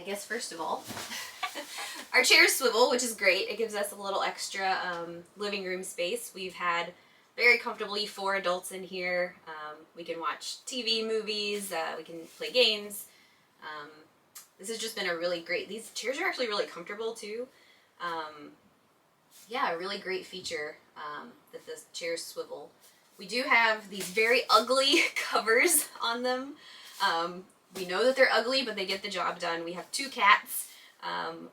I guess first of all, our chairs swivel, which is great. It gives us a little extra living room space. We've had very comfortably 4 adults in here. We can watch TV, movies, we can play games. This has just been a really great, these chairs are actually really comfortable too. Yeah, a really great feature that the chairs swivel. We do have these very ugly covers on them. We know that they're ugly, but they get the job done. We have 2 cats.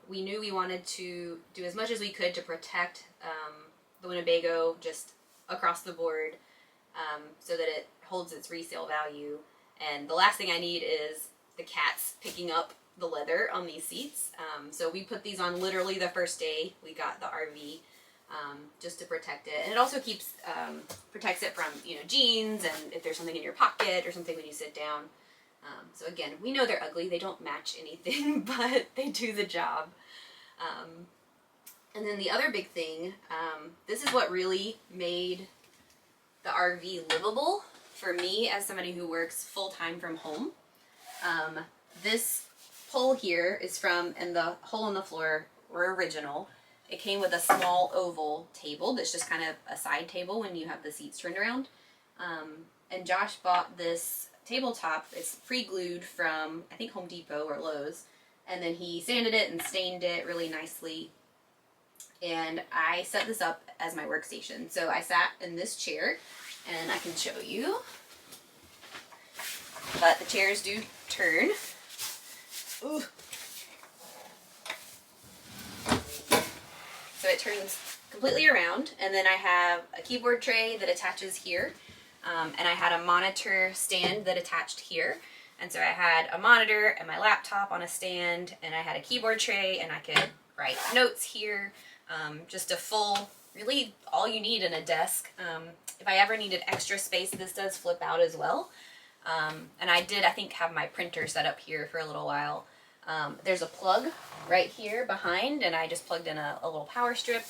We knew we wanted to do as much as we could to protect the Winnebago just across the board so that it holds its resale value. And the last thing I need is the cats picking up the leather on these seats. So we put these on literally the first day we got the RV just to protect it. And it also keeps protects it from, you know, jeans and if there's something in your pocket or something when you sit down. So again, we know they're ugly. They don't match anything, but they do the job. And then the other big thing, this is what really made the RV livable for me as somebody who works full-time from home. This pole here is from, and the hole in the floor were original. It came with a small oval table that's just kind of a side table when you have the seats turned around. And Josh bought this tabletop. It's pre-glued from, I think, Home Depot or Lowe's. And then he sanded it and stained it really nicely. And I set this up as my workstation. So I sat in this chair, and I can show you. But the chairs do turn. Ooh. So it turns completely around, and then I have a keyboard tray that attaches here. And I had a monitor stand that attached here. And so I had a monitor and my laptop on a stand, and I had a keyboard tray, and I could write notes here. Just a full, really all you need in a desk. If I ever needed extra space, this does flip out as well. And I did, I think, have my printer set up here for a little while. There's a plug right here behind, and I just plugged in a little power strip.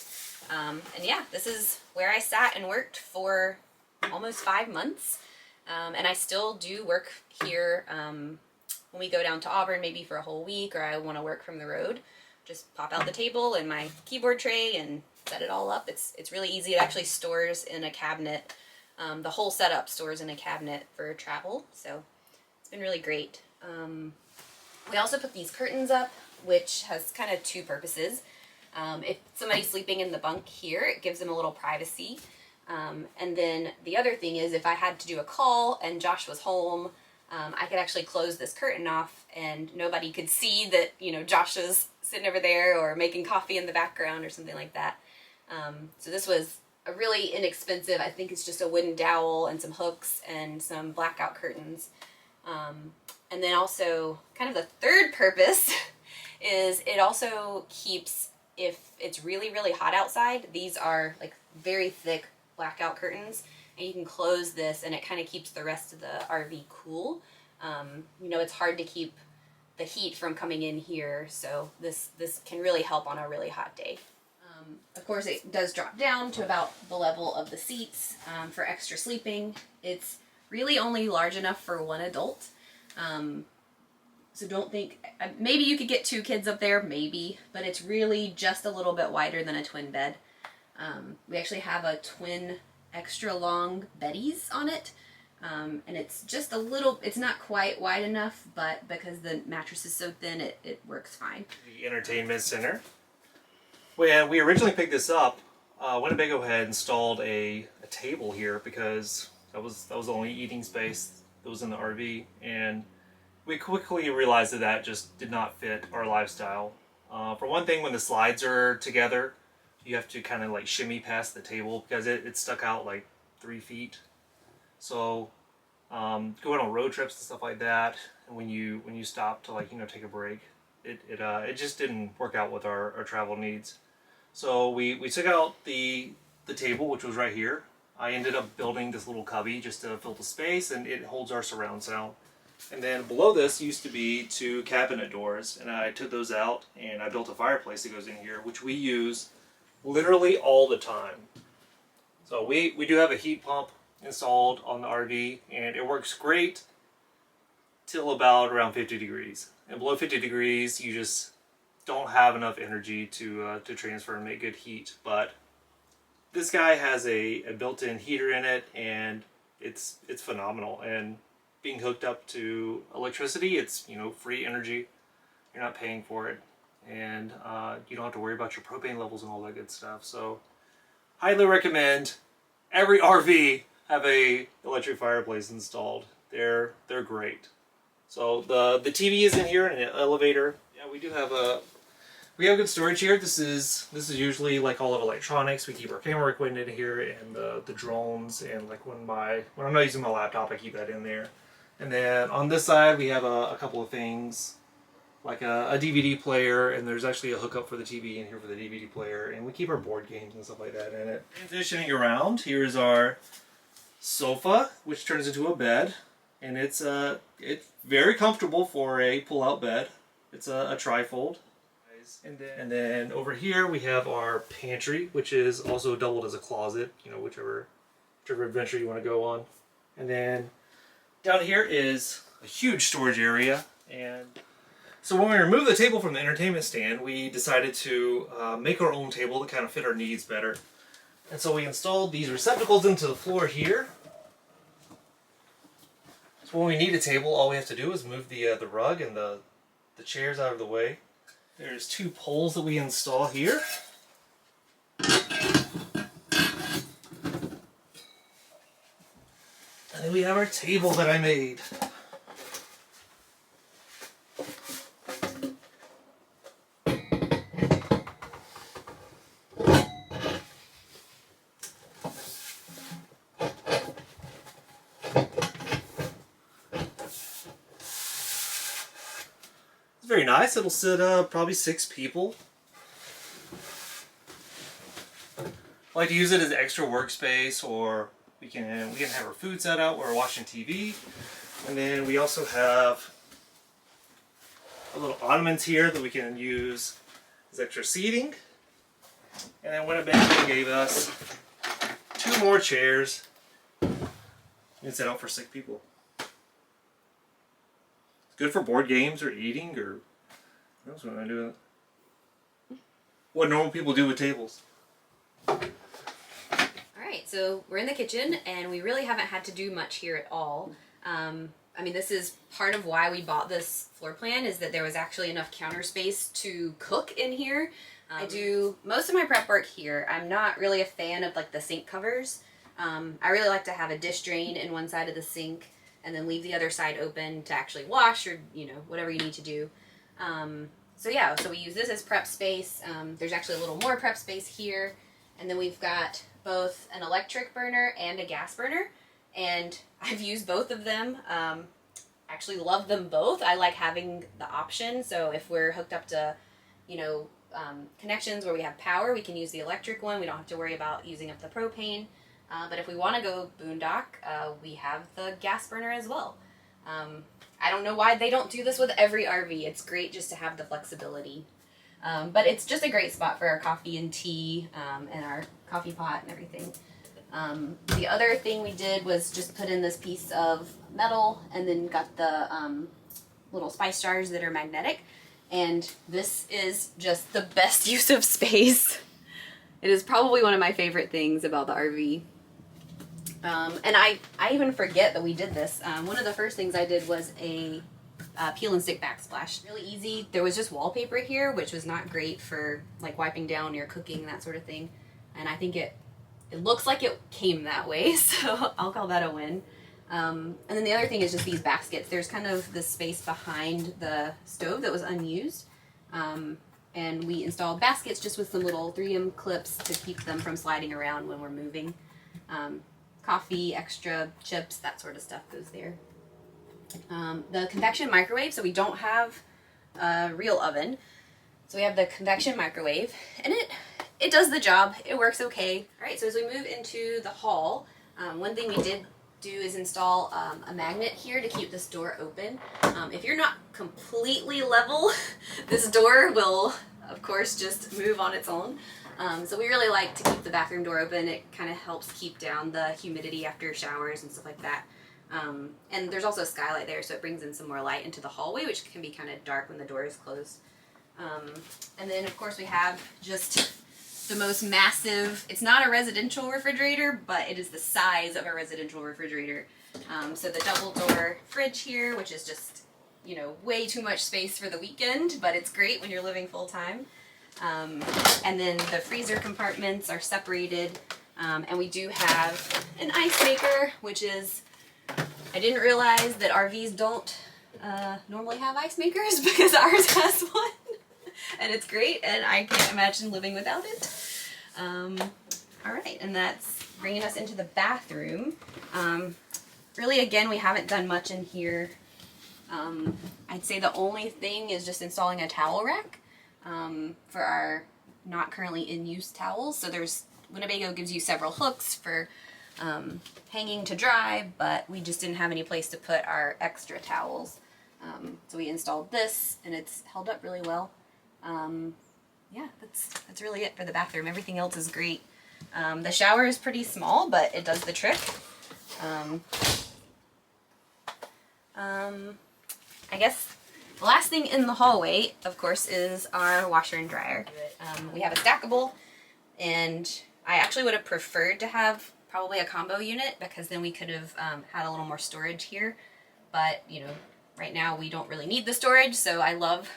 And yeah, this is where I sat and worked for almost 5 months. And I still do work here when we go down to Auburn, maybe for a whole week, or I want to work from the road. Just pop out the table and my keyboard tray and set it all up. It's really easy. It actually stores in a cabinet. The whole setup stores in a cabinet for travel, so it's been really great. We also put these curtains up, which has kind of 2 purposes. If somebody's sleeping in the bunk here, it gives them a little privacy. And then the other thing is, if I had to do a call and Josh was home, I could actually close this curtain off and nobody could see that, you know, Josh was sitting over there or making coffee in the background or something like that. So this was a really inexpensive, I think it's just a wooden dowel and some hooks and some blackout curtains. And then also kind of the third purpose is it also keeps, if it's really, really hot outside, these are like very thick blackout curtains, and you can close this and it kind of keeps the rest of the RV cool. You know, it's hard to keep the heat from coming in here, so this can really help on a really hot day. Of course, it does drop down to about the level of the seats for extra sleeping. It's really only large enough for 1 adult. So don't think, maybe you could get 2 kids up there, maybe, but it's really just a little bit wider than a twin bed. We actually have a twin extra long beddies on it, and it's just a little, it's not quite wide enough, but because the mattress is so thin, it works fine. The entertainment center. When we originally picked this up, Winnebago had installed a table here because that was the only eating space that was in the RV, and we quickly realized that just did not fit our lifestyle. For one thing, when the slides are together, you have to kind of like shimmy past the table because it stuck out like 3 feet. So going on road trips and stuff like that, and when you stop to, like, you know, take a break, it just didn't work out with our travel needs. So we took out the table, which was right here. I ended up building this little cubby just to fill the space, and it holds our surround sound. And then below this used to be 2 cabinet doors, and I took those out and I built a fireplace that goes in here, which we use literally all the time. So we do have a heat pump installed on the RV, and it works great till about around 50 degrees. and below 50 degrees, you just don't have enough energy to transfer and make good heat. But this guy has a built-in heater in it, and it's phenomenal. And being hooked up to electricity, it's, you know, free energy. You're not paying for it, and you don't have to worry about your propane levels and all that good stuff. So highly recommend every RV have a electric fireplace installed. They're great. So the TV is in here in an elevator. Yeah, we have good storage here. This is usually like all of electronics. We keep our camera equipment in here, and the drones, and like when I'm not using my laptop, I keep that in there. And then on this side we have a couple of things, like a DVD player, and there's actually a hookup for the TV in here for the DVD player, and we keep our board games and stuff like that in it. Transitioning around, here's our sofa, which turns into a bed, and it's very comfortable for a pull-out bed. It's a trifold. And then over here we have our pantry, which is also doubled as a closet, you know, whichever adventure you want to go on. And then down here is a huge storage area. And so when we removed the table from the entertainment stand, we decided to make our own table to kind of fit our needs better. And so we installed these receptacles into the floor here. So when we need a table, all we have to do is move the rug and the chairs out of the way. There's two poles that we install here. And then we have our table that I made. Very nice. It'll sit probably 6 people. I like to use it as extra workspace, or we can have our food set out while we're watching TV. And then we also have a little ottomans here that we can use as extra seating. And then Winnebago gave us 2 more chairs. You can set out for 6 people. Good for board games or eating, or what else would I do? What normal people do with tables. Alright, so we're in the kitchen, and we really haven't had to do much here at all. I mean, this is part of why we bought this floor plan, is that there was actually enough counter space to cook in here. I do most of my prep work here. I'm not really a fan of like the sink covers. I really like to have a dish drain in one side of the sink, and then leave the other side open to actually wash, or, you know, whatever you need to do. So yeah, so we use this as prep space. There's actually a little more prep space here. And then we've got both an electric burner and a gas burner. And I've used both of them. Actually love them both. I like having the option. So if we're hooked up to, you know, connections where we have power, we can use the electric one. We don't have to worry about using up the propane. But if we want to go boondock, we have the gas burner as well. I don't know why they don't do this with every RV. It's great just to have the flexibility. But it's just a great spot for our coffee and tea, and our coffee pot and everything. The other thing we did was just put in this piece of metal, and then got the little spice jars that are magnetic. And this is just the best use of space. It is probably one of my favorite things about the RV. And I even forget that we did this. One of the first things I did was a peel and stick backsplash. Really easy. There was just wallpaper here, which was not great for like wiping down your cooking, that sort of thing. And I think it looks like it came that way, so I'll call that a win. And then the other thing is just these baskets. There's kind of the space behind the stove that was unused. And we installed baskets just with some little 3M clips to keep them from sliding around when we're moving. Coffee, extra chips, that sort of stuff goes there. The convection microwave, so we don't have a real oven. So we have the convection microwave, and it does the job. It works okay. All right, so as we move into the hall, one thing we did do is install a magnet here to keep this door open. If you're not completely level, this door will, of course, just move on its own. So we really like to keep the bathroom door open. It kind of helps keep down the humidity after showers and stuff like that. And there's also a skylight there, so it brings in some more light into the hallway, which can be kind of dark when the door is closed. And then of course we have just the most massive, it's not a residential refrigerator, but it is the size of a residential refrigerator. So the double door fridge here, which is just, you know, way too much space for the weekend, but it's great when you're living full time. And then the freezer compartments are separated. And we do have an ice maker, which is, I didn't realize that RVs don't normally have ice makers, because ours has one. And it's great, and I can't imagine living without it. All right, and that's bringing us into the bathroom. Really, again, we haven't done much in here. I'd say the only thing is just installing a towel rack for our not currently in use towels. So Winnebago gives you several hooks for hanging to dry, but we just didn't have any place to put our extra towels. So we installed this, and it's held up really well. Yeah, that's really it for the bathroom. Everything else is great. The shower is pretty small, but it does the trick. I guess the last thing in the hallway, of course, is our washer and dryer. We have a stackable, and I actually would have preferred to have probably a combo unit, because then we could have had a little more storage here. But, you know, right now we don't really need the storage, so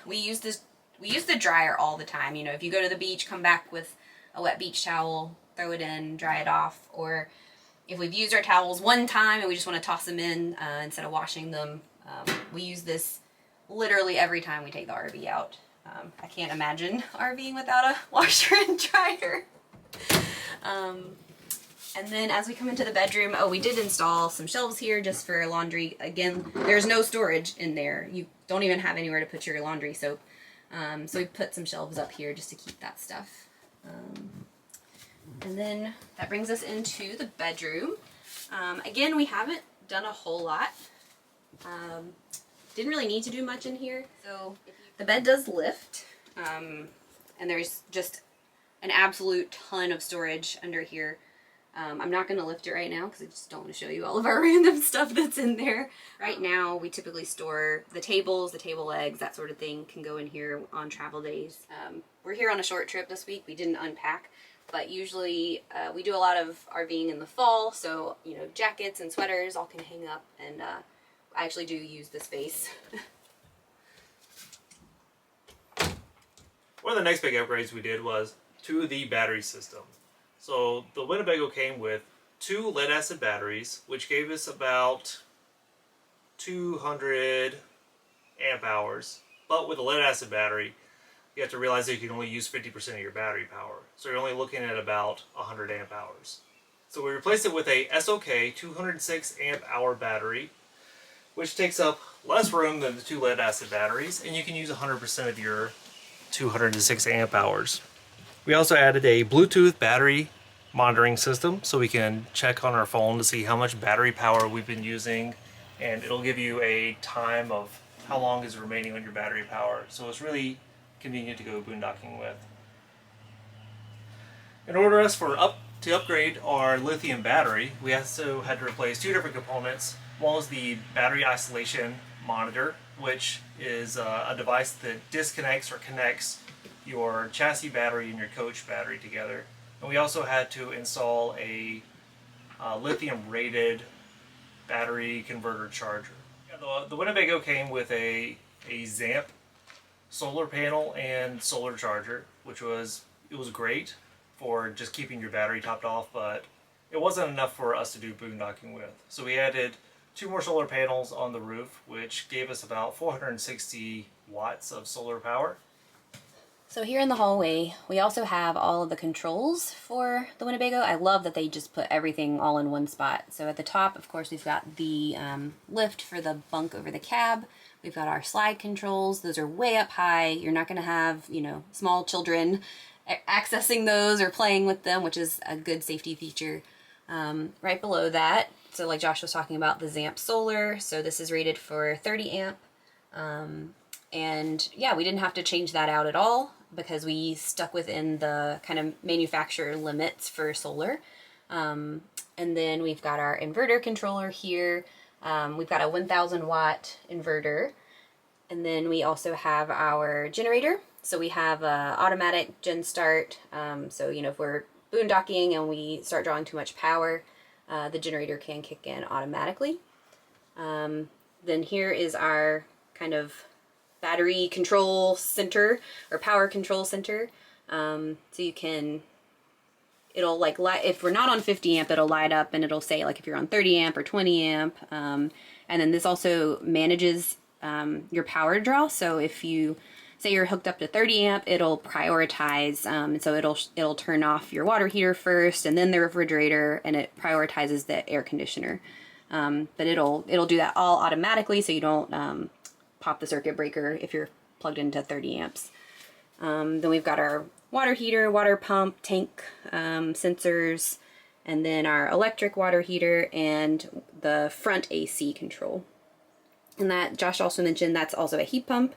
we use the dryer all the time. You know, if you go to the beach, come back with a wet beach towel, throw it in, dry it off. Or if we've used our towels one time and we just want to toss them in instead of washing them, we use this literally every time we take the RV out. I can't imagine RVing without a washer and dryer. And then as we come into the bedroom, we did install some shelves here just for laundry. Again, there's no storage in there. You don't even have anywhere to put your laundry soap. So we put some shelves up here just to keep that stuff. And then that brings us into the bedroom. Again, we haven't done a whole lot. Didn't really need to do much in here. So the bed does lift, and there's just an absolute ton of storage under here. I'm not going to lift it right now because I just don't want to show you all of our random stuff that's in there. Right now, we typically store the tables, the table legs, that sort of thing can go in here on travel days. We're here on a short trip this week. We didn't unpack, but usually we do a lot of RVing in the fall, so, you know, jackets and sweaters all can hang up, and I actually do use the space. One of the next big upgrades we did was to the battery system. So the Winnebago came with 2 lead acid batteries, which gave us about 200 amp hours. But with a lead acid battery, you have to realize that you can only use 50% of your battery power. So you're only looking at about 100 amp hours. So we replaced it with a SOK 206 amp hour battery, which takes up less room than the 2 lead acid batteries, and you can use 100% of your 206 amp hours. We also added a Bluetooth battery monitoring system, so we can check on our phone to see how much battery power we've been using, and it'll give you a time of how long is remaining on your battery power. So it's really convenient to go boondocking with. In order to upgrade our lithium battery, we also had to replace 2 different components. One was the battery isolation monitor, which is a device that disconnects or connects your chassis battery and your coach battery together. And we also had to install a lithium rated battery converter charger. Yeah, the Winnebago came with a ZAMP solar panel and solar charger, which was great for just keeping your battery topped off, but it wasn't enough for us to do boondocking with. So we added 2 more solar panels on the roof, which gave us about 460 watts of solar power. So here in the hallway, we also have all of the controls for the Winnebago. I love that they just put everything all in one spot. So at the top, of course, we've got the lift for the bunk over the cab. We've got our slide controls. Those are way up high. You're not going to have, you know, small children accessing those or playing with them, which is a good safety feature. Right below that, so like Josh was talking about, the ZAMP solar. So this is rated for 30 amp. And yeah, we didn't have to change that out at all because we stuck within the kind of manufacturer limits for solar. And then we've got our inverter controller here. We've got a 1000 watt inverter. And then we also have our generator. So we have a automatic gen start. So, you know, if we're boondocking and we start drawing too much power, the generator can kick in automatically. Then here is our kind of battery control center or power control center. So you can, it'll like light, if we're not on 50 amp, it'll light up and it'll say like if you're on 30 amp or 20 amp. And then this also manages your power draw. So if you say you're hooked up to 30 amp, it'll prioritize, and so it'll turn off your water heater first and then the refrigerator, and it prioritizes the air conditioner. But it'll do that all automatically, so you don't pop the circuit breaker if you're plugged into 30 amps. Then we've got our water heater, water pump, tank sensors, and then our electric water heater and the front AC control. And that Josh also mentioned, that's also a heat pump.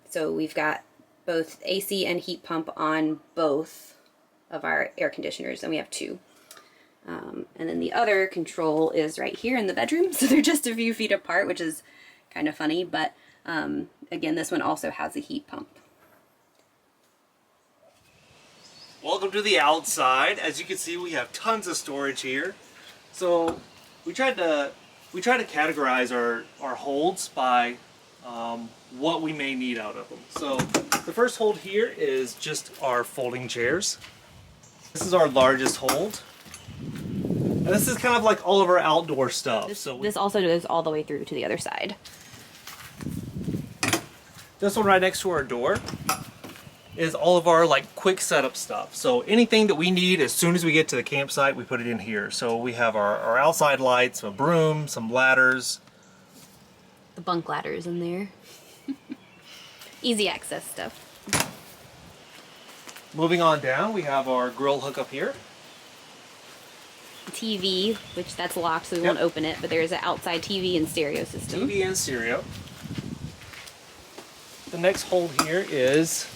So we've got both AC and heat pump on both of our air conditioners, and we have two. And then the other control is right here in the bedroom, so they're just a few feet apart, which is kind of funny, but again, this one also has a heat pump. Welcome to the outside. As you can see, we have tons of storage here. So we tried to categorize our holds by what we may need out of them. So the first hold here is just our folding chairs. This is our largest hold. And this is kind of like all of our outdoor stuff. This also goes all the way through to the other side. This one right next to our door is all of our like quick setup stuff. So anything that we need as soon as we get to the campsite, we put it in here. So we have our outside lights, a broom, some ladders. The bunk ladders in there. Easy access stuff. Moving on down, we have our grill hookup here. TV, which that's locked, so we won't open it, but there's an outside TV and stereo system. TV and stereo. The next hold here is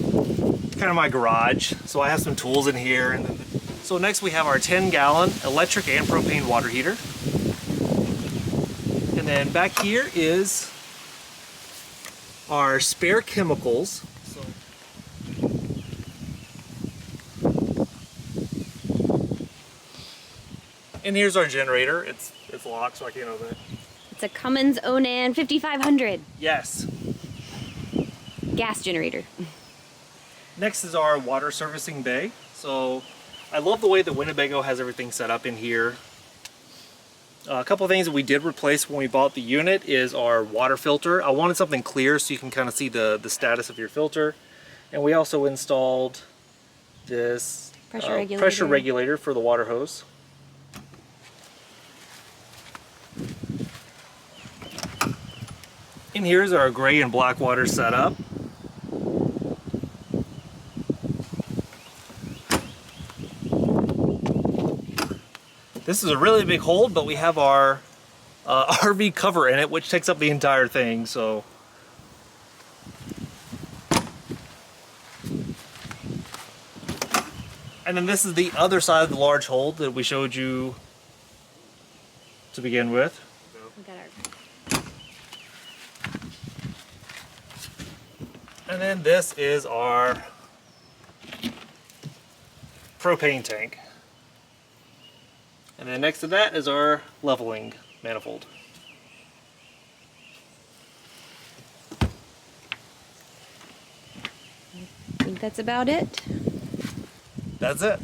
kind of my garage. So I have some tools in here. And then so next we have our 10-gallon electric and propane water heater. And then back here is our spare chemicals. And here's our generator. It's locked, so I can't open it. It's a Cummins Onan 5500. Yes. Gas generator. Next is our water servicing bay. So I love the way that Winnebago has everything set up in here. A couple of things that we did replace when we bought the unit is our water filter. I wanted something clear so you can kind of see the status of your filter. And we also installed this pressure regulator for the water hose. And here's our gray and black water setup. This is a really big hold, but we have our RV cover in it, which takes up the entire thing. So, and then this is the other side of the large hold that we showed you to begin with. We got our... And then this is our propane tank. And then next to that is our leveling manifold. I think that's about it. That's it.